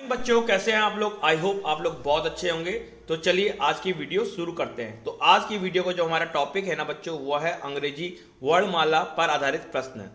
बच्चों कैसे हैं आप लोग। आई होप आप लोग बहुत अच्छे होंगे। तो चलिए आज की वीडियो शुरू करते हैं। तो आज की वीडियो को जो हमारा टॉपिक है ना बच्चों, वो है अंग्रेजी वर्णमाला पर आधारित प्रश्न।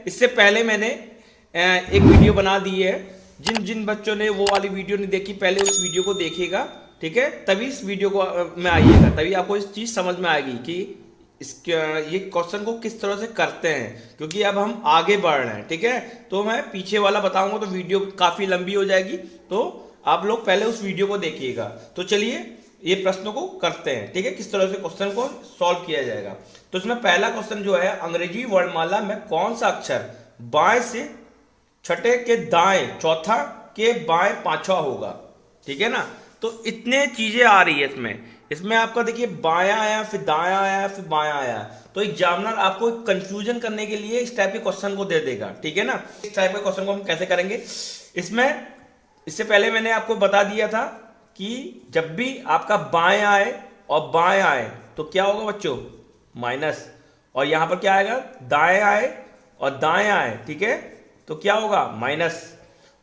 इससे पहले मैंने एक वीडियो बना दी है। जिन जिन बच्चों ने वो वाली वीडियो नहीं देखी, पहले उस वीडियो को देखिएगा, ठीक है, तभी इस वीडियो को में आइएगा, तभी आपको इस चीज समझ में आएगी कि ये क्वेश्चन को किस तरह से करते हैं, क्योंकि अब हम आगे बढ़ रहे हैं, ठीक है। तो मैं पीछे वाला बताऊंगा तो वीडियो काफी लंबी हो जाएगी, तो आप लोग पहले उस वीडियो को देखिएगा। तो चलिए ये प्रश्नों को करते हैं, ठीक है, किस तरह से क्वेश्चन को सॉल्व किया जाएगा। तो इसमें पहला क्वेश्चन जो है, अंग्रेजी वर्णमाला में कौन सा अक्षर बाएं से छठे के दाएं चौथा के बाएं पांचवा होगा, ठीक है ना। तो इतने चीजें आ रही है इसमें आपका देखिए बायां आया, फिर दायां आया, फिर बायां आया। तो एग्जामिनर आपको कंफ्यूजन करने के लिए इस टाइप के क्वेश्चन को दे देगा, ठीक है ना। इस टाइप के क्वेश्चन को हम कैसे करेंगे, इससे पहले मैंने आपको बता दिया था कि जब भी आपका बाएं आए और बाएं आए तो क्या होगा बच्चों, माइनस। और यहां पर क्या आएगा, दाएं आए और दाएं आए, ठीक है, तो क्या होगा, माइनस।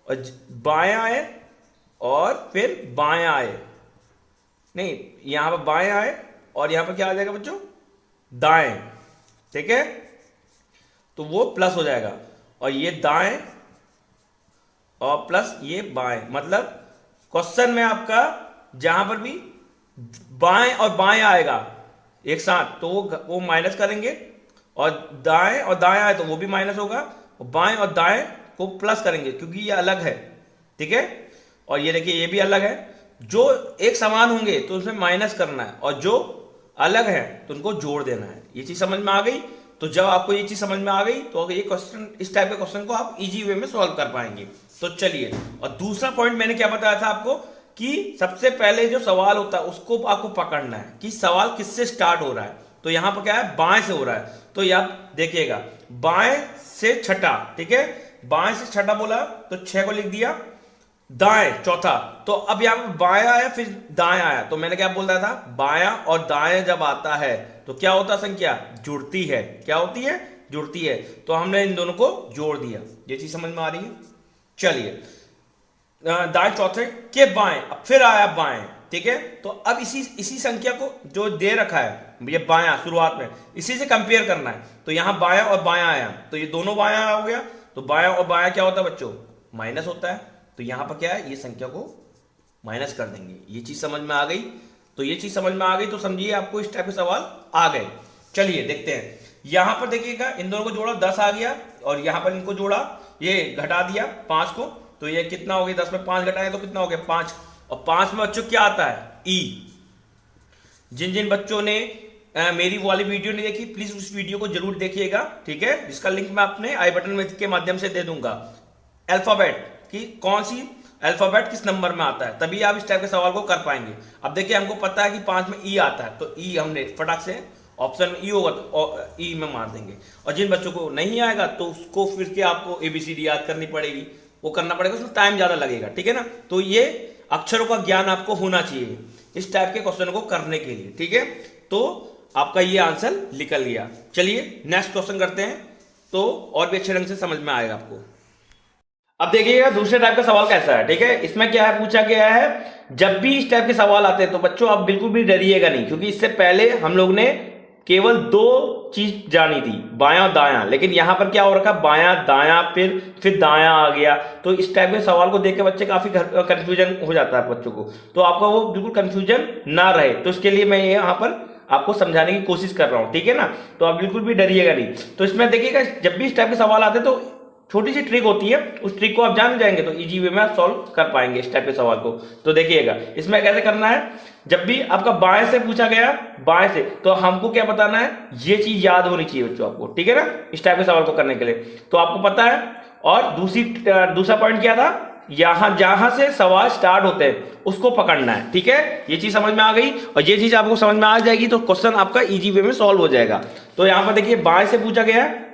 और बाएं आए और फिर बाएं आए, नहीं, यहां पर बाएं आए और यहां पर क्या आ जाएगा बच्चों, दाएं, ठीक है, तो वो प्लस हो जाएगा। और ये दाएं और प्लस ये बाएं, मतलब क्वेश्चन में आपका जहां पर भी बाएं और बाएं आएगा एक साथ तो वो माइनस करेंगे, और दाएं आए तो वो भी माइनस होगा, और बाएं और दाएं को प्लस करेंगे क्योंकि ये अलग है, ठीक है। और ये देखिए ये भी अलग है। जो एक समान होंगे तो उसमें माइनस करना है, और जो अलग है तो उनको जोड़ देना है। ये चीज समझ में आ गई। तो जब आपको ये चीज समझ में आ गई तो ये क्वेश्चन, इस टाइप के क्वेश्चन को आप इजी वे में सॉल्व कर पाएंगे। तो चलिए, और दूसरा पॉइंट मैंने क्या बताया था आपको कि सबसे पहले जो सवाल होता है उसको आपको पकड़ना है कि सवाल किससे स्टार्ट हो रहा है। तो यहां पर क्या है, बाएं से हो रहा है। तो आप देखिएगा, बाएं से छठा, ठीक है, बाएं से छठा बोला तो 6 को लिख दिया, दाएं चौथा। तो अब यहां पर बायां आया फिर दाएं आया, तो मैंने क्या बोल रहा था, बायां और दाएं जब आता है तो क्या होता है, संख्या जुड़ती है। क्या होती है, जुड़ती है। तो हमने इन दोनों को जोड़ दिया। ये चीज समझ में आ रही है। चलिए, दाएं चौथे के बाएं, अब फिर आया बाएं, ठीक है। तो अब इसी संख्या को जो दे रखा है, ये बायां शुरुआत में, इसी से कंपेयर करना है। तो यहां बायां और बायां आया, तो ये दोनों बायां हो गया। तो बायां और बायां क्या होता है बच्चों, माइनस होता है। तो यहां पर क्या है, ये संख्या को माइनस कर देंगे। ये चीज समझ में आ गई। तो ये चीज समझ में आ गई तो समझिए आपको इस टाइप के सवाल आ गए। चलिए देखते हैं। यहां पर देखिएगा, इन दोनों को जोड़ा 10 आ गया, और यहां पर इनको जोड़ा, ये घटा दिया 5 को, तो ये कितना हो गया, 10 में 5 घटाए तो कितना हो गया, 5। और 5 में बच्चों क्या आता है, ई। जिन जिन बच्चों ने मेरी वाली वीडियो नहीं देखी, प्लीज उस वीडियो को जरूर देखिएगा, ठीक है, जिसका लिंक मैं अपने आई बटन में के माध्यम से दे दूंगा। अल्फाबेट कि कौन सी अल्फाबेट किस नंबर में आता है, तभी आप इस टाइप के सवाल को कर पाएंगे। अब देखिए, हमको पता है कि 5 में ई आता है, तो ई हमने फटाक से ऑप्शन में ई होगा तो ई में मार देंगे। और जिन बच्चों को नहीं आएगा तो उसको फिर के आपको ABCD याद करनी पड़ेगी, वो करना पड़ेगा, उसमें टाइम ज्यादा लगेगा, ठीक है ना। तो ये अक्षरों का ज्ञान आपको होना चाहिए इस टाइप के क्वेश्चन को करने के लिए, ठीक है। तो आपका ये आंसर निकल गया। चलिए नेक्स्ट क्वेश्चन करते हैं, तो और भी अच्छे ढंग से समझ में आएगा आपको। अब देखिएगा दूसरे टाइप का सवाल कैसा है, ठीक है। इसमें क्या है, पूछा गया है, जब भी इस टाइप के सवाल आते हैं तो बच्चों आप बिल्कुल भी डरिएगा नहीं, क्योंकि इससे पहले हम लोग ने केवल 2 चीज जानी थी, बायां और दायां, लेकिन यहां पर क्या हो रखा, बायां दायां फिर दायां आ गया। तो इस टाइप के सवाल को देख के बच्चे काफी कंफ्यूजन हो जाता है बच्चों को। तो आपका वो बिल्कुल कंफ्यूजन ना रहे, तो इसके लिए मैं यहाँ पर आपको समझाने की कोशिश कर रहा हूं, ठीक है ना। तो आप बिल्कुल भी डरिएगा नहीं। तो इसमें देखिएगा, जब भी इस टाइप के सवाल आते हैं तो छोटी सी ट्रिक होती है, उस ट्रिक को आप जान जाएंगे तो इजी वे में आप सॉल्व कर पाएंगे इस टाइप के सवाल को। तो देखिएगा इसमें कैसे करना है, जब भी आपका बाएं से पूछा गया, बाएं से, तो हमको क्या बताना है, ये चीज याद होनी चाहिए बच्चों आपको, ठीक है ना, इस टाइप के सवाल को करने के लिए। तो आपको पता है। और दूसरा पॉइंट क्या था, यहां जहां से सवाल स्टार्ट होते हैं उसको पकड़ना है, ठीक है। ये चीज समझ में आ गई, और ये चीज आपको समझ में आ जाएगी तो क्वेश्चन आपका इजी वे में सॉल्व हो जाएगा। तो यहां पर देखिए, बाएं से पूछा गया है,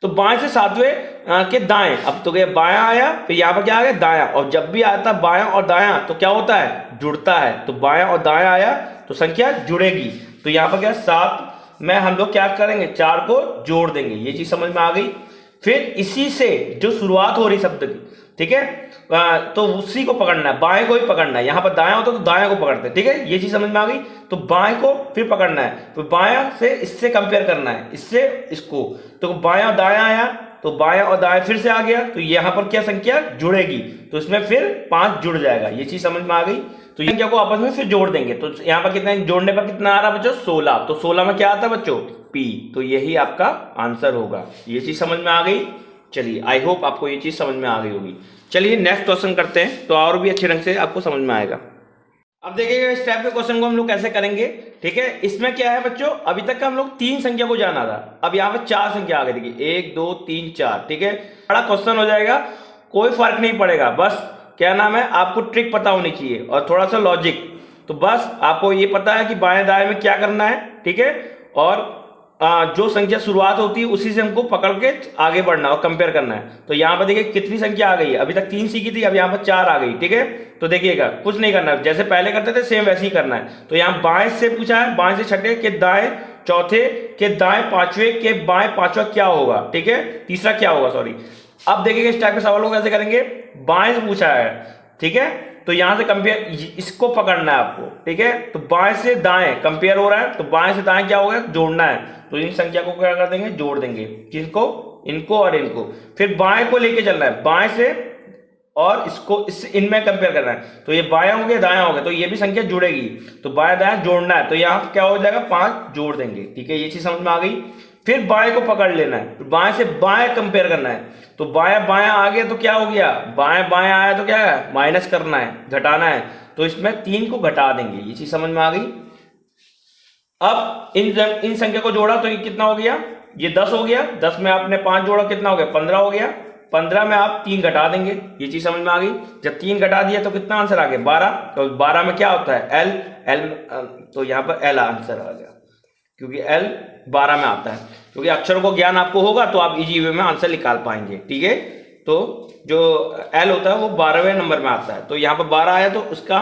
तो बाएं से 7वें के दाएं, अब तो गया बायां आया, फिर यहां पर क्या आ गया, दायां। और जब भी आता है बायां और दायां तो क्या होता है, जुड़ता है। तो बायां और दायां आया तो संख्या जुड़ेगी। तो यहां पर क्या, 7 में हम लोग क्या करेंगे, 4 को जोड़ देंगे। ये चीज समझ में आ गई। फिर इसी से जो शुरुआत हो रही शब्द की, ठीक है। तो उसी को पकड़ना है, बाएं को ही पकड़ना है। यहाँ पर दायां होता तो दायां को पकड़ते, ठीक है, ये चीज समझ में आ गई। तो बाएं को फिर पकड़ना है, तो बायां से इससे कंपेयर करना है, इससे इसको। तो बायां और दायां आया, तो बायां और दायां फिर से आ गया, तो यहाँ पर क्या संख्या जुड़ेगी, तो इसमें फिर 5 जुड़ जाएगा। ये चीज समझ में आ गई। तो ये संख्या को आपस में फिर जोड़ देंगे, तो यहाँ पर कितना जोड़ने पर कितना आ रहा बच्चों, 16। तो 16 में क्या आता है बच्चों, P। तो यही आपका आंसर होगा। ये चीज समझ में आ गई। चलिए, आई होप आपको ये चीज समझ में आ गई होगी। चलिए नेक्स्ट क्वेश्चन करते हैं, तो और भी अच्छे ढंग से आपको समझ में आएगा। अब देखिएगा इस टाइप के क्वेश्चन को हम लोग कैसे करेंगे, ठीक है। इसमें क्या है बच्चों, अभी तक हम लोग 3 संख्या को जाना था, अब यहाँ पे 4 संख्या आ गई। देखिए 1 2 3 4, ठीक है। बड़ा क्वेश्चन हो जाएगा, कोई फर्क नहीं पड़ेगा, बस क्या नाम है, आपको ट्रिक पता होनी चाहिए और थोड़ा सा लॉजिक। तो बस आपको ये पता है कि बाएं दाएं में क्या करना है, ठीक है। और जो संख्या शुरुआत होती है उसी से हमको पकड़ के आगे बढ़ना और कंपेयर करना है। तो यहाँ पर देखिए कितनी संख्या आ गई है, अभी तक 3 सीखी थी, अब यहाँ पर 4 आ गई, ठीक है। तो देखिएगा कुछ नहीं करना है, जैसे पहले करते थे सेम वैसे ही करना है। तो यहाँ बाएं से पूछा है, बाएं से छठे के दाएं चौथे के दाएं पांचवे के बाएं पांचवा क्या होगा, ठीक है, तीसरा क्या होगा, सॉरी। अब देखिएगा इस टाइप के सवालों को कैसे करेंगे, बाएं से पूछा है, ठीक है। तो यहां से कंपेयर, इसको पकड़ना है आपको, ठीक है। तो बाएं से दाएं कंपेयर हो रहा है, तो बाएं से दाएं क्या होगा, जोड़ना है। तो इन संख्या को क्या कर देंगे, जोड़ देंगे, किसको, इनको और इनको। फिर बाएं को लेके चलना है, बाएं से और इसको इस इनमें कंपेयर करना है। तो ये बायां हो गया दायां हो गया, तो ये भी संख्या जुड़ेगी। तो बायां दायां जोड़ना है, तो यहाँ क्या हो जाएगा, 5 जोड़ देंगे, ठीक है। ये चीज समझ में आ गई। फिर बाएं को पकड़ लेना है, बाएं से बाएं कंपेयर करना है। तो बायां बायां आ गया तो क्या हो गया, बाएं बायां आया तो क्या है, माइनस करना है, घटाना है। तो इसमें 3 को घटा देंगे, ये चीज समझ में आ गई। अब इन संख्या को जोड़ा तो ये कितना हो गया, ये 10 हो गया। 10 में आपने 5 जोड़ा, कितना हो गया, 15 हो गया। 15 में आप 3 घटा देंगे, ये चीज समझ में आ गई। जब 3 घटा दिया तो कितना आंसर आ गया, 12। तो 12 में क्या होता है, एल, तो यहाँ पर एल आंसर आ गया, क्योंकि एल 12 में आता है। क्योंकि अक्षरों को ज्ञान आपको होगा तो आप इजी वे में आंसर निकाल पाएंगे, ठीक है। तो जो एल होता है वो 12वें नंबर में आता है। तो यहाँ पर 12 आया, तो उसका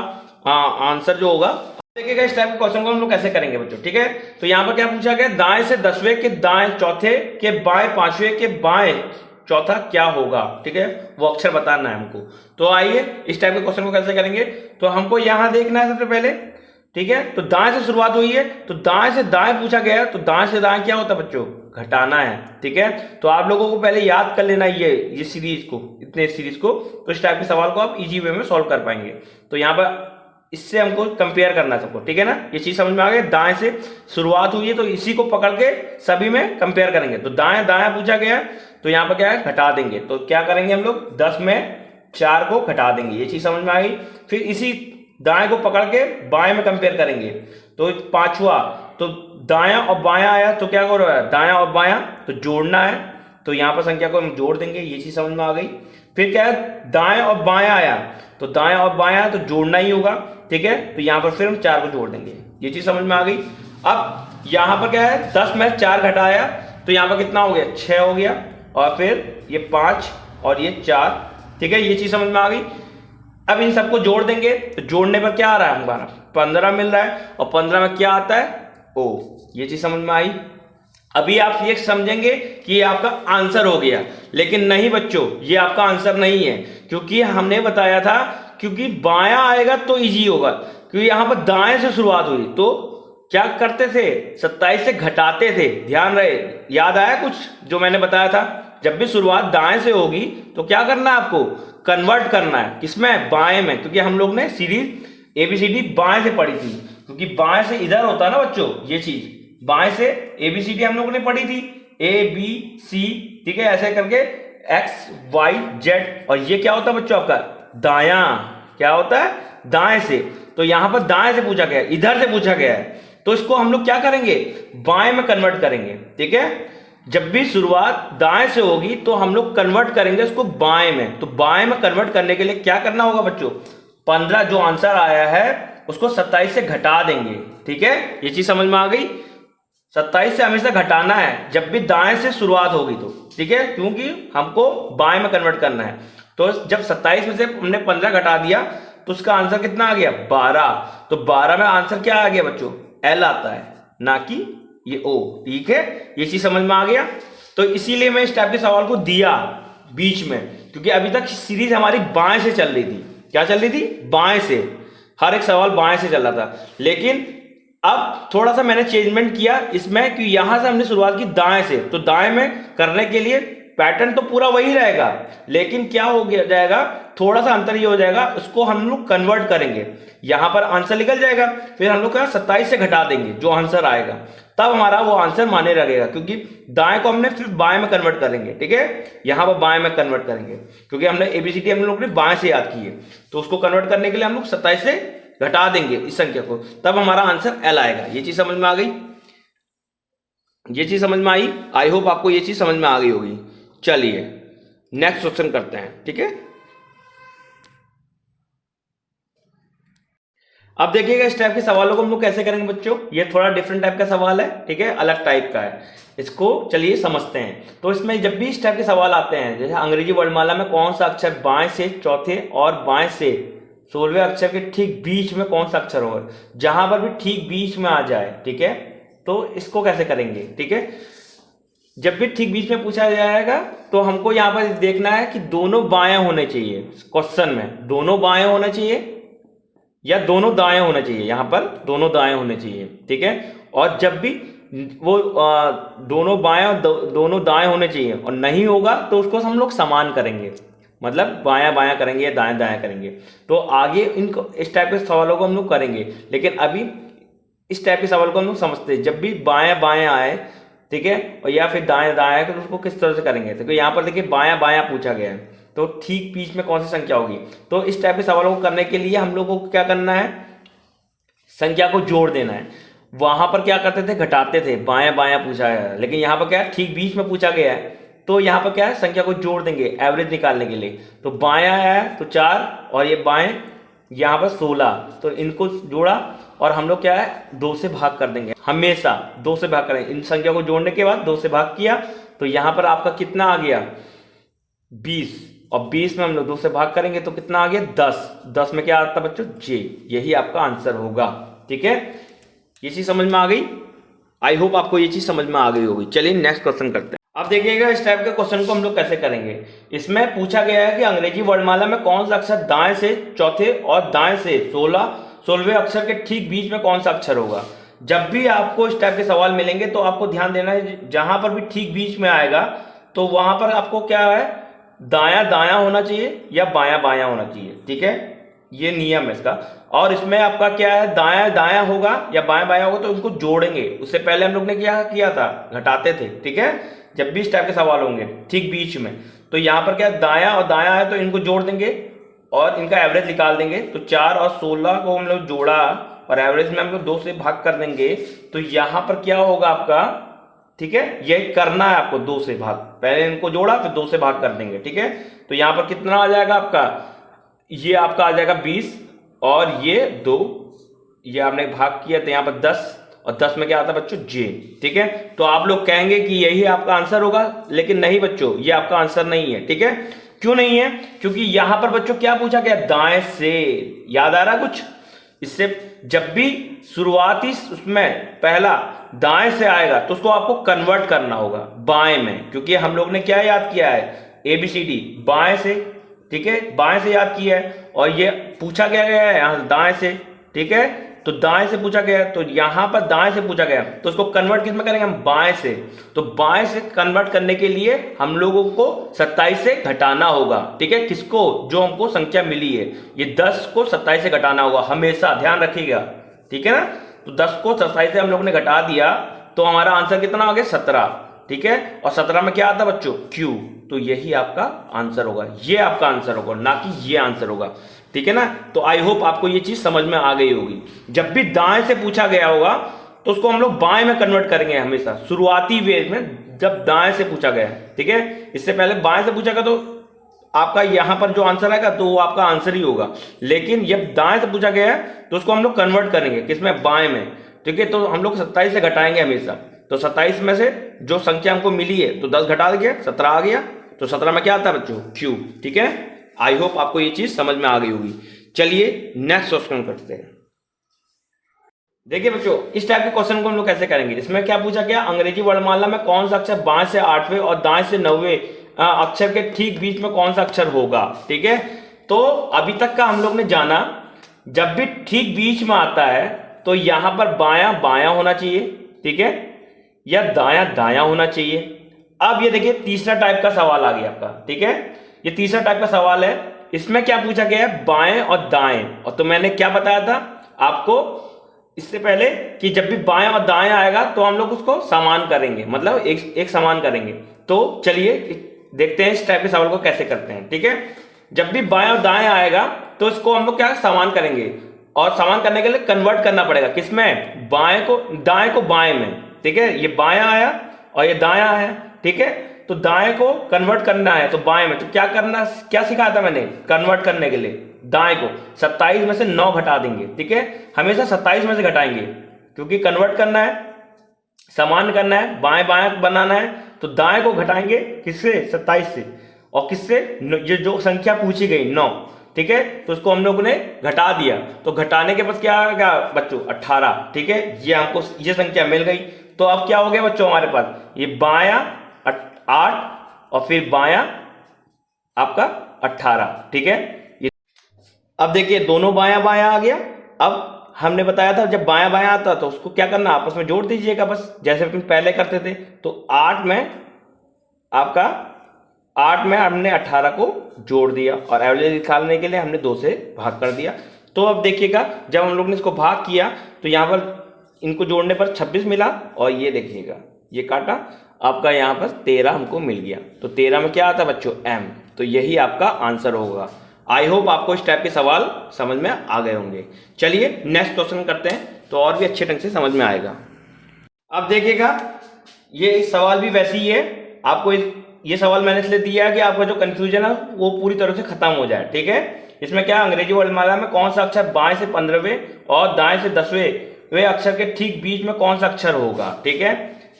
आंसर जो होगा, देखिएगा इस टाइप के क्वेश्चन को हम लोग कैसे करेंगे बच्चों, ठीक है। तो यहाँ पर क्या पूछा गया, दाएं से 10वें के दाएं चौथे के बाएं 5वें के बाएं चौथा क्या होगा, ठीक है, वो अक्षर बताना है हमको। तो आइए इस टाइप के क्वेश्चन को कैसे करेंगे। तो हमको यहां देखना है सबसे पहले, ठीक है। तो दाएं से शुरुआत हुई है, तो दाएं से दाएं पूछा गया, तो दाएं से दाएं क्या होता है बच्चों, घटाना है, ठीक है। तो आप लोगों को पहले याद कर लेना ये सीरीज को, इतने सीरीज को। तो इस टाइप के सवाल को आप इजी वे में सॉल्व कर पाएंगे। तो यहाँ पर इससे हमको कंपेयर करना है सबको, ठीक है ना। ये चीज समझ में आ गई। दाएं से शुरुआत हुई है, तो इसी को पकड़ के सभी में कंपेयर करेंगे। तो दाएं दाएं पूछा गया, तो यहाँ पर क्या है, घटा देंगे। तो क्या करेंगे हम लोग, 10 में 4 को घटा देंगे, ये चीज समझ में आ गई। फिर इसी दाएं को पकड़ के बाएं में कंपेयर करेंगे। तो 5वां, तो दायां और बायां आया, तो क्या हो रहा है, दायां और बायां, तो जोड़ना है। तो यहाँ पर संख्या को हम जोड़ देंगे, ये चीज समझ में आ गई। फिर क्या है, दाएं और बायां आया, तो दाएं और बायां तो जोड़ना ही होगा, ठीक है। तो यहाँ पर फिर हम 4 को जोड़ देंगे, ये चीज समझ में आ गई। अब यहाँ पर क्या है, 10 में 4 घटाया, तो यहाँ पर कितना हो गया, 6 हो गया। और फिर ये 5 और ये 4, ठीक है, ये चीज समझ में आ गई। अब इन सबको जोड़ देंगे, तो जोड़ने पर क्या आ रहा है हमारा, 15 मिल रहा है। और 15 में क्या आता है, ओ, ये चीज समझ में आई। अभी आप ये समझेंगे कि ये आपका आंसर हो गया, लेकिन नहीं बच्चों, ये आपका आंसर नहीं है। क्योंकि हमने बताया था, क्योंकि बायां आएगा तो इजी होगा, क्योंकि यहां पर दाएं से शुरुआत हुई, तो क्या करते थे, 27 से घटाते थे। ध्यान रहे, याद आया कुछ जो मैंने बताया था, जब भी शुरुआत दाएं से होगी तो क्या करना है आपको, कन्वर्ट करना है, किसमें, बाएं में। क्योंकि हम लोग ने सीरीज ABCD बाएं से पढ़ी थी, क्योंकि बाएं से इधर होता है ना बच्चों, ये चीज बाएं से ABCD हम लोगों ने पढ़ी थी, ABC, ठीक है, ऐसे करके X Y Z। और ये क्या होता है बच्चों आपका, दायां, क्या होता है, दाएं से। तो यहां पर दाएं से पूछा गया, इधर से पूछा गया है, तो इसको हम लोग क्या करेंगे, बाएं में कन्वर्ट करेंगे, ठीक है। जब भी शुरुआत दाएं से होगी तो हम लोग कन्वर्ट करेंगे उसको बाएं में। तो बाएं में कन्वर्ट करने के लिए क्या करना होगा बच्चों, 15 जो आंसर आया है उसको 27 से घटा देंगे, ठीक है, ये चीज समझ में आ गई। 27 से हमेशा घटाना है जब भी दाएं से शुरुआत होगी, तो ठीक है, क्योंकि हमको बाएं में कन्वर्ट करना है। तो जब 27 में से हमने 15 घटा दिया, तो उसका आंसर कितना आ गया, 12। तो 12 में आंसर क्या आ गया बच्चों, एल आता है, ना कि ये ओ, ठीक है, ये चीज समझ में आ गया। तो इसीलिए मैं इस टाइप के सवाल को दिया बीच में, क्योंकि अभी तक सीरीज हमारी बाएं से चल रही थी। क्या चल रही थी? बाएं से, हर एक सवाल बाएं से चल रहा था। लेकिन अब थोड़ा सा मैंने चेंजमेंट किया इसमें कि यहां से हमने शुरुआत की दाएं से, तो दाएं में करने के लिए पैटर्न तो पूरा वही रहेगा, लेकिन क्या हो गया जाएगा, थोड़ा सा अंतर ये हो जाएगा, उसको हम लोग कन्वर्ट करेंगे। यहां पर आंसर निकल जाएगा, फिर हम लोग क्या 27 से घटा देंगे जो आंसर आएगा, तब हमारा वो आंसर माने लगेगा, क्योंकि दाएं को हमने सिर्फ बाएं में कन्वर्ट करेंगे। ठीक है, यहां पर बाएं में कन्वर्ट करेंगे, क्योंकि हमने एबीसीडी हम लोग ने बाएं से याद की है, तो उसको कन्वर्ट करने के लिए हम लोग 27 से घटा देंगे इस संख्या को, तब हमारा आंसर एल आएगा। ये चीज समझ में आ गई? ये चीज समझ में आई? आई होप आपको ये चीज समझ में आ गई होगी। चलिए नेक्स्ट क्वेश्चन करते हैं। ठीक है, अब देखिएगा इस टाइप के सवालों को हम लोग कैसे करेंगे बच्चों। ये थोड़ा डिफरेंट टाइप का सवाल है, ठीक है, अलग टाइप का है, इसको चलिए समझते हैं। तो इसमें जब भी इस टाइप के सवाल आते हैं, जैसे अंग्रेजी वर्णमाला में कौन सा अक्षर बाएं से चौथे और बाएं से 16वें अक्षर के ठीक बीच में कौन सा अक्षर होगा, जहां पर भी ठीक बीच में आ जाए, ठीक है, तो इसको कैसे करेंगे। ठीक है, जब भी ठीक बीच में पूछा जाएगा तो हमको यहां पर देखना है कि दोनों बाएं होने चाहिए। क्वेश्चन में दोनों बाएं होने चाहिए या दोनों दाएं होने चाहिए, यहां पर दोनों दाएं होने चाहिए। ठीक है, और जब भी वो दोनों बाएं और दोनों दाएं होने चाहिए और नहीं होगा तो उसको हम लोग समान करेंगे, मतलब बायां बायां करेंगे या दाएं दाएं करेंगे। तो आगे इनको इस टाइप के सवालों को हम लोग करेंगे, लेकिन अभी इस टाइप के सवाल को हम लोग समझते हैं। जब भी बायां बायां आए, ठीक है, और या फिर दाएं दाएं आए, तो उसको किस तरह से करेंगे। तो यहाँ पर देखिए बायां बायां पूछा गया है, तो ठीक बीच में कौन सी संख्या होगी। तो इस टाइप के सवालों को करने के लिए हम लोगों को क्या करना है, संख्या को जोड़ देना है। वहां पर क्या करते थे, घटाते थे, बायां बायां पूछा गया, लेकिन यहाँ पर क्या है, ठीक बीच में पूछा गया है, तो यहाँ पर क्या है, संख्या को जोड़ देंगे एवरेज निकालने के लिए। तो बायां है तो 4 और ये बाएं यहाँ पर 16, तो इनको जोड़ा और हम लोग क्या है 2 से भाग कर देंगे, हमेशा 2 से भाग करें। इन संख्या को जोड़ने के बाद 2 से भाग किया तो यहाँ पर आपका कितना आ गया 20, और 20 में हम लोग 2 से भाग करेंगे तो कितना आ गया 10। 10 में क्या आता है बच्चों, जे, यही आपका आंसर होगा। ठीक है, ये चीज समझ में आ गई? आई होप आपको ये चीज समझ में आ गई होगी। चलिए नेक्स्ट क्वेश्चन करते हैं। अब देखिएगा इस टाइप के क्वेश्चन को हम लोग कैसे करेंगे। इसमें पूछा गया है कि अंग्रेजी वर्णमाला में कौन सा अक्षर दाएं से चौथे और दाएं से 16वें अक्षर के ठीक बीच में कौन सा अक्षर होगा। जब भी आपको इस टाइप के सवाल मिलेंगे तो आपको ध्यान देना है, जहां पर भी ठीक बीच में आएगा तो वहां पर आपको क्या है, दायां दायां होना चाहिए या बायां बायां होना चाहिए। ठीक है, ये नियम है इसका। और इसमें आपका क्या है, दायां दायां होगा या बायां बायां होगा तो उनको जोड़ेंगे। उससे पहले हम लोग ने क्या किया था, घटाते थे। ठीक है, जब भी इस टाइप के सवाल होंगे ठीक बीच में, तो यहाँ पर क्या दायां और दायां है तो इनको जोड़ देंगे और इनका एवरेज निकाल देंगे। तो 4 और 16 को हम लोग जोड़ा और एवरेज में हम लोग 2 से भाग कर देंगे, तो यहाँ पर क्या होगा आपका, ठीक है, यही करना है आपको, 2 से भाग, पहले इनको जोड़ा फिर 2 से भाग कर देंगे। ठीक है, तो यहाँ पर कितना आ जाएगा आपका, ये आपका आ जाएगा 20 और ये 2, ये आपने भाग किया तो यहाँ पर 10, और 10 में क्या आता है बच्चों, जे। ठीक है, तो आप लोग कहेंगे कि यही आपका आंसर होगा, लेकिन नहीं बच्चों, ये आपका आंसर नहीं है। ठीक है, क्यों नहीं है, क्योंकि यहां पर बच्चों क्या पूछा गया, दाएं से। याद आ रहा कुछ इससे, जब भी शुरुआती उसमें पहला दाएं से आएगा तो उसको आपको कन्वर्ट करना होगा बाएं में, क्योंकि हम लोग ने क्या याद किया है, एबीसीडी बाएं से। ठीक है, बाएं से याद किया है और ये पूछा गया है यहां दाएं से। ठीक है, तो दाएं से पूछा गया, तो यहां पर दाएं से पूछा गया, तो उसको कन्वर्ट किस में करेंगे हम, बाएं से। तो बाएं से कन्वर्ट करने के लिए हम लोगों को 27 से घटाना होगा। ठीक है, किसको, जो हमको संख्या मिली है, ये 10 को 27 से घटाना होगा, हमेशा ध्यान रखिएगा। ठीक है ना, तो 10 को 27 से हम लोग ने घटा दिया तो हमारा आंसर कितना आ गया, 17। ठीक है, और 17 में क्या आता है बच्चों, क्यू। तो यही आपका आंसर होगा, ये आपका आंसर होगा, ना कि ये आंसर होगा। ठीक है ना, तो आई होप आपको ये चीज समझ में आ गई होगी। जब भी दाएं से पूछा गया होगा तो उसको हम लोग बाएं में कन्वर्ट करेंगे हमेशा, शुरुआती वे में जब दाएं से पूछा गया। ठीक है, इससे पहले बाएं से पूछा गया तो आपका यहां पर जो आंसर आएगा तो वो आपका आंसर ही होगा, लेकिन जब दाएं से पूछा गया है तो उसको हम लोग कन्वर्ट करेंगे किसमें, बाएं में। ठीक है, तो हम लोग 27 से घटाएंगे हमेशा, तो 27 में से जो संख्या हमको मिली है तो 10 घटा दिया, 17 आ गया, तो 17 में क्या आता है बच्चों, क्यू। ठीक है, आई होप आपको ये चीज समझ में आ गई होगी। चलिए नेक्स्ट क्वेश्चन करते हैं। देखिए बच्चों, इस टाइप के क्वेश्चन को हम लोग कैसे करेंगे। इसमें क्या पूछा गया, अंग्रेजी वर्णमाला में कौन सा अक्षर बाएं से 8वें और दाएं से 9वें अक्षर के ठीक बीच में कौन सा अक्षर होगा। ठीक है, तो अभी तक का हम लोग ने जाना, जब भी ठीक बीच में आता है तो यहां पर बायां बायां होना चाहिए, ठीक है, या दायां दायां होना चाहिए। अब ये देखिए तीसरा टाइप का सवाल आ गया आपका। ठीक है, ये तीसरा टाइप का सवाल है, इसमें क्या पूछा गया है, बाएं और दाएं। और तो मैंने क्या बताया था आपको इससे पहले कि जब भी बाएं और दाएं आएगा तो हम लोग उसको समान करेंगे, मतलब एक समान करेंगे। तो चलिए देखते हैं इस टाइप के सवाल को कैसे करते हैं। ठीक है, जब भी बाएं और दाएं आएगा तो इसको हम लोग क्या समान करेंगे, और समान करने के लिए कन्वर्ट करना पड़ेगा किसमें, बाएं को दाएं को बाएं में। ठीक है, ये बायां आया और ये दायां है। ठीक है, तो दाएं को कन्वर्ट करना है तो बाएं में, तो क्या करना, क्या सिखाया था मैंने कन्वर्ट करने के लिए, दाएं को 27 में से 9 घटा देंगे। ठीक है, हमेशा 27 में से घटाएंगे क्योंकि कन्वर्ट करना है, समान करना है, बाएं बाएं बनाना है, तो दाएं को घटाएंगे किससे, 27 से, और किससे, ये जो संख्या पूछी गई 9। ठीक है, तो उसको हम लोगों ने घटा दिया, तो घटाने के बाद क्या आ गया बच्चों, 18। ठीक है, ये हमको ये संख्या मिल गई। तो अब क्या हो गया बच्चों हमारे पास, ये बायां 8 और फिर बायां आपका 18। ठीक है, अब देखिए दोनों बायां बायां आ गया। अब हमने बताया था जब बायां बायां आता तो उसको क्या करना, आपस में जोड़ दीजिएगा, बस जैसे अपन पहले करते थे। तो 8 में आपका 8 में हमने 18 को जोड़ दिया और एवरेज निकालने के लिए हमने 2 से भाग कर दिया। तो अब देखिएगा जब हम लोग ने इसको भाग किया तो यहाँ पर इनको जोड़ने पर 26 मिला, और ये देखिएगा ये काटा आपका यहाँ पर 13 हमको मिल गया। तो 13 में क्या आता है बच्चों, m। तो यही आपका आंसर होगा। आई होप आपको इस टाइप के सवाल समझ में आ गए होंगे। चलिए नेक्स्ट क्वेश्चन करते हैं तो और भी अच्छे ढंग से समझ में आएगा। अब देखिएगा ये सवाल भी वैसे ही है, आपको ये सवाल मैंने इसलिए दिया है कि आपका जो कंफ्यूजन है वो पूरी तरह से खत्म हो जाए। ठीक है, इसमें क्या अंग्रेजी वर्णमाला में कौन सा अक्षर बाएं से 15वें और दाएं से 10वें वे अक्षर के ठीक बीच में कौन सा अक्षर होगा। ठीक है,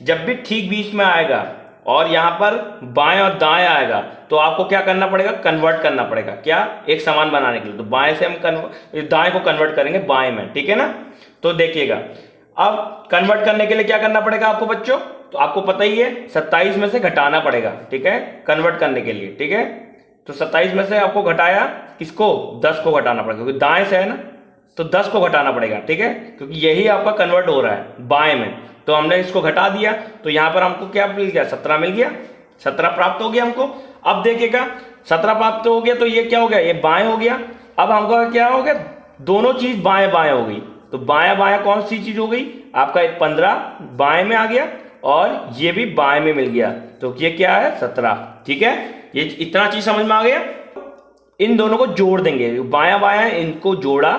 जब भी ठीक बीच में आएगा और यहाँ पर बाएं और दाएं आएगा तो आपको क्या करना पड़ेगा, कन्वर्ट करना पड़ेगा, क्या, एक समान बनाने के लिए। तो बाएं से हम दाएं को कन्वर्ट करेंगे बाएं में। ठीक है ना, तो देखिएगा अब कन्वर्ट करने के लिए क्या करना पड़ेगा आपको बच्चों, तो आपको पता ही है 27 में से घटाना पड़ेगा। ठीक है, कन्वर्ट करने के लिए। ठीक है, तो 27 में से आपको घटाया किसको, 10 को घटाना पड़ेगा, क्योंकि दाएं से है ना, तो 10 को घटाना पड़ेगा। ठीक है, क्योंकि यही आपका कन्वर्ट हो रहा है बाएं में, तो हमने इसको घटा दिया तो यहां पर हमको क्या मिल गया, 17 मिल गया, 17 प्राप्त हो गया हमको। अब देखिएगा 17 प्राप्त हो गया तो ये क्या हो गया, ये बाएं हो गया। अब हमको क्या हो गया, दोनों चीज बाएं बाएं हो गई। तो बायां बायां कौन सी चीज हो गई, आपका 15 बाएं में आ गया और ये भी बाएं में मिल गया, तो ये क्या है 17। ठीक है, ये इतना चीज समझ में आ गया। इन दोनों को जोड़ देंगे, बायां बायां इनको जोड़ा,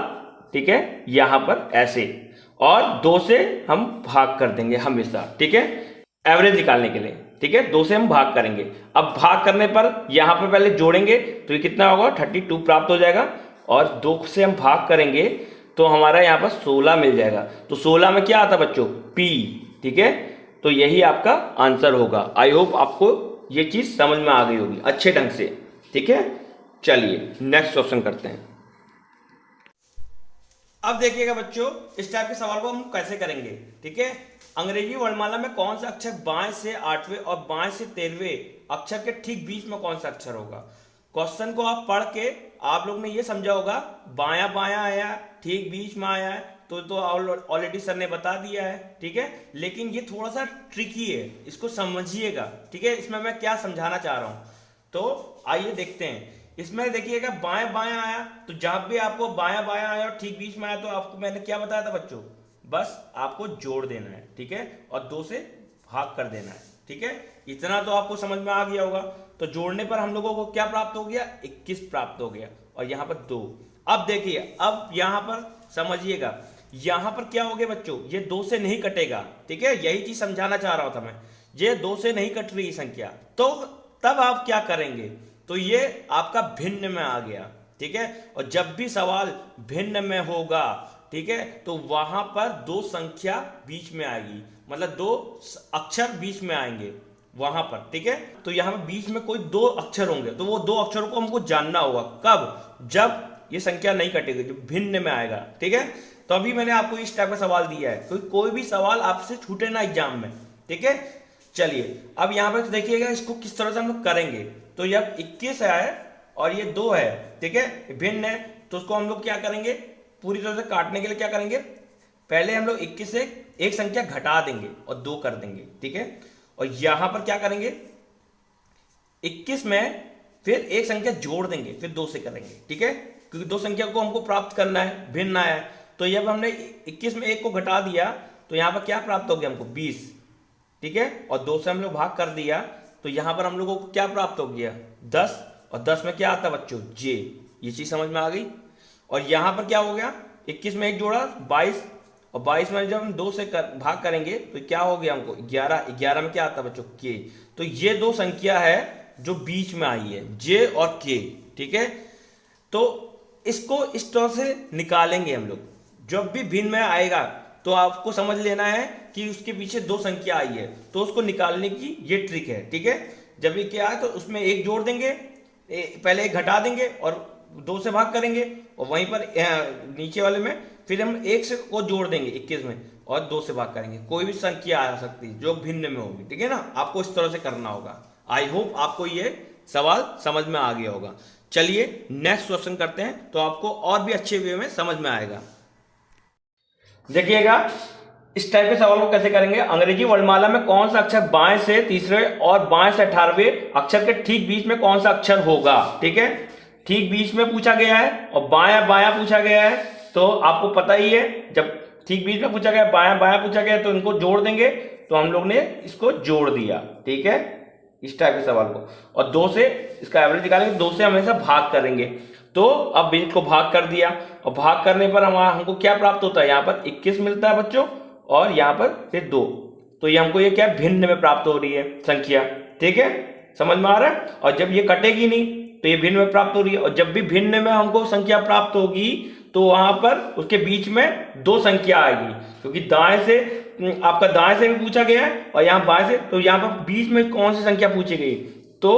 ठीक है, यहां पर ऐसे, और 2 से हम भाग कर देंगे हमेशा। ठीक है, एवरेज निकालने के लिए। ठीक है, 2 से हम भाग करेंगे। अब भाग करने पर यहां पर पहले जोड़ेंगे तो ये कितना होगा, 32 प्राप्त हो जाएगा, और 2 से हम भाग करेंगे तो हमारा यहाँ पर 16 मिल जाएगा। तो 16 में क्या आता बच्चों, P। ठीक है, तो यही आपका आंसर होगा। आई होप आपको ये चीज समझ में आ गई होगी अच्छे ढंग से। ठीक है, चलिए नेक्स्ट क्वेश्चन करते हैं। अब देखिएगा बच्चों इस टाइप के सवाल को हम कैसे करेंगे। ठीक है, अंग्रेजी वर्णमाला में कौन सा अक्षर बाएं से 8वें और बाएं से 13वें अक्षर के ठीक बीच में कौन सा अक्षर होगा। क्वेश्चन को आप पढ़ के आप लोग ने ये समझा होगा, बायां बायां आया, ठीक बीच में आया है, तो ऑलरेडी सर ने बता दिया है। ठीक है, लेकिन ये थोड़ा सा ट्रिकी है, इसको समझिएगा। ठीक है, इसमें मैं क्या समझाना चाह रहा हूं, तो आइए देखते हैं। इसमें देखिएगा बाएं बाएं आया, तो जब भी आपको बायां बायां आया और ठीक बीच में आया तो आपको मैंने क्या बताया था बच्चों, बस आपको जोड़ देना है। ठीक है, और 2 से भाग कर देना है। ठीक है, इतना तो आपको समझ में आ गया होगा। तो जोड़ने पर हम लोगों को क्या प्राप्त हो गया, 21 प्राप्त हो गया, और यहाँ पर 2। अब देखिए, अब यहाँ पर समझिएगा, यहाँ पर क्या हो गया बच्चों, ये 2 से नहीं कटेगा। ठीक है, यही चीज समझाना चाह रहा था मैं, ये 2 से नहीं कट रही संख्या, तो तब आप क्या करेंगे, तो ये आपका भिन्न में आ गया। ठीक है, और जब भी सवाल भिन्न में होगा, ठीक है, तो वहां पर 2 संख्या बीच में आएगी, मतलब 2 अक्षर बीच में आएंगे वहां पर। ठीक है, तो यहां पर बीच में कोई 2 अक्षर होंगे, तो वो 2 अक्षरों को हमको जानना होगा कब, जब ये संख्या नहीं कटेगी, जो भिन्न में आएगा। ठीक है, तो अभी मैंने आपको इस टाइप का सवाल दिया है, कोई भी सवाल आपसे छूटे ना एग्जाम में। ठीक है, चलिए अब यहाँ पे तो देखिएगा इसको किस तरह से हम लोग करेंगे। तो ये अब 21 है और ये 2 है, ठीक है, भिन्न है, तो उसको हम लोग क्या करेंगे, पूरी तरह से काटने के लिए क्या करेंगे, पहले हम लोग 21 से एक संख्या घटा देंगे और 2 कर देंगे, ठीक है। और यहां पर क्या करेंगे, 21 में फिर एक संख्या जोड़ देंगे, फिर 2 से करेंगे, ठीक है, क्योंकि 2 संख्या को हमको प्राप्त करना है, भिन्न है। तो जब हमने 21 में 1 को घटा दिया तो यहां पर क्या प्राप्त हो गया हमको 20, ठीक है, और 2 से हम लोग भाग कर दिया तो यहां पर हम लोगों को क्या प्राप्त हो गया 10, और 10 में क्या आता बच्चों जे, ये चीज समझ में आ गई। और यहां पर क्या हो गया, 21 में 1 जोड़ा 22, और 22 में जब हम 2 से भाग करेंगे तो क्या हो गया हमको 11, 11 में क्या आता बच्चों के। तो ये 2 संख्या है जो बीच में आई है, जे और के, ठीक है। तो इसको इस तरह से निकालेंगे हम लोग, जब भी भिन्न में आएगा तो आपको समझ लेना है कि उसके पीछे 2 संख्या आई है, तो उसको निकालने की ये ट्रिक है, ठीक है। जब ये क्या है तो उसमें 1 जोड़ देंगे, पहले 1 घटा देंगे और 2 से भाग करेंगे, और वहीं पर नीचे वाले में फिर हम 1 से को जोड़ देंगे 21 में और 2 से भाग करेंगे। कोई भी संख्या आ सकती है जो भिन्न में होगी, ठीक है ना, आपको इस तरह से करना होगा। आई होप आपको ये सवाल समझ में आ गया होगा। चलिए नेक्स्ट क्वेश्चन करते हैं, तो आपको और भी अच्छे वे में समझ में आएगा। देखिएगा इस टाइप के सवाल को कैसे करेंगे, अंग्रेजी वर्णमाला में कौन सा अक्षर बाएं से तीसरे और बाएं से 18वें अक्षर के ठीक बीच में कौन सा अक्षर होगा, ठीक है, ठीक बीच में पूछा गया है और बायां बायां पूछा गया है। तो आपको पता ही है जब ठीक बीच में पूछा गया, बायां बायां पूछा गया, तो इनको जोड़ देंगे, तो हम लोग ने इसको जोड़ दिया, ठीक है, इस टाइप के सवाल को। और 2 से इसका एवरेज निकालेंगे, 2 से हमेशा भाग करेंगे। तो अब बीच को भाग कर दिया, और भाग करने पर हमको क्या प्राप्त होता है, यहाँ पर 21 मिलता है बच्चों, और यहाँ पर फिर 2, तो ये हमको ये क्या भिन्न में प्राप्त हो रही है संख्या, ठीक है, समझ में आ रहा है। और जब ये कटेगी नहीं तो ये भिन्न में प्राप्त हो रही है, और जब भी भिन्न में हमको संख्या प्राप्त होगी तो वहां पर उसके बीच में 2 संख्या आएगी, क्योंकि दाएं से आपका दाएं से भी पूछा गया है और यहाँ बाएं से, तो यहाँ पर बीच में कौन सी संख्या पूछी गई, तो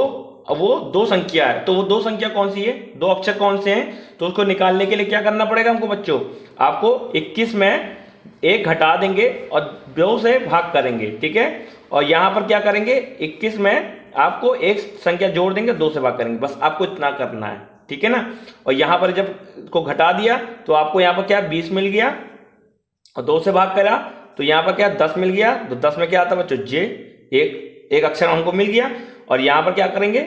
वो 2 संख्या है। तो वो 2 संख्या कौन सी है, 2 अक्षर कौन से हैं, तो उसको निकालने के लिए क्या करना पड़ेगा हमको बच्चों, आपको 21 में 1 घटा देंगे और 2 से भाग करेंगे, ठीक है। और यहां पर क्या करेंगे, 21 में आपको एक संख्या जोड़ देंगे, 2 से भाग करेंगे, बस आपको इतना करना है, ठीक है ना। और यहां पर जब को घटा दिया तो आपको यहाँ पर क्या 20 मिल गया, और 2 से भाग करा तो यहाँ पर क्या 10 मिल गया। तो 10 में क्या आता बच्चों जे, एक अक्षर हमको मिल गया। और यहाँ पर क्या करेंगे,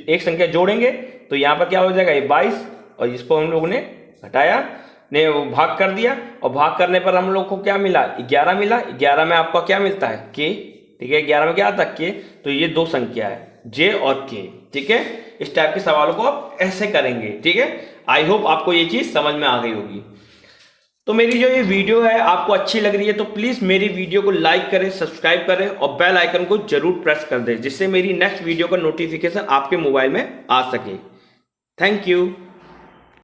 एक संख्या जोड़ेंगे, तो यहाँ पर क्या हो जाएगा ये 22, और इसको हम लोगों ने घटाया, ने भाग कर दिया, और भाग करने पर हम लोग को क्या मिला 11 मिला। 11 में आपका क्या मिलता है के, ठीक है, 11 में क्या आता के, तो ये 2 संख्या है जे और के, ठीक है। इस टाइप के सवालों को आप ऐसे करेंगे, ठीक है। आई होप आपको ये चीज समझ में आ गई होगी। तो मेरी जो ये वीडियो है आपको अच्छी लग रही है तो प्लीज मेरी वीडियो को लाइक करें, सब्सक्राइब करें और बेल आइकन को जरूर प्रेस कर दें, जिससे मेरी नेक्स्ट वीडियो का नोटिफिकेशन आपके मोबाइल में आ सके। Thank you.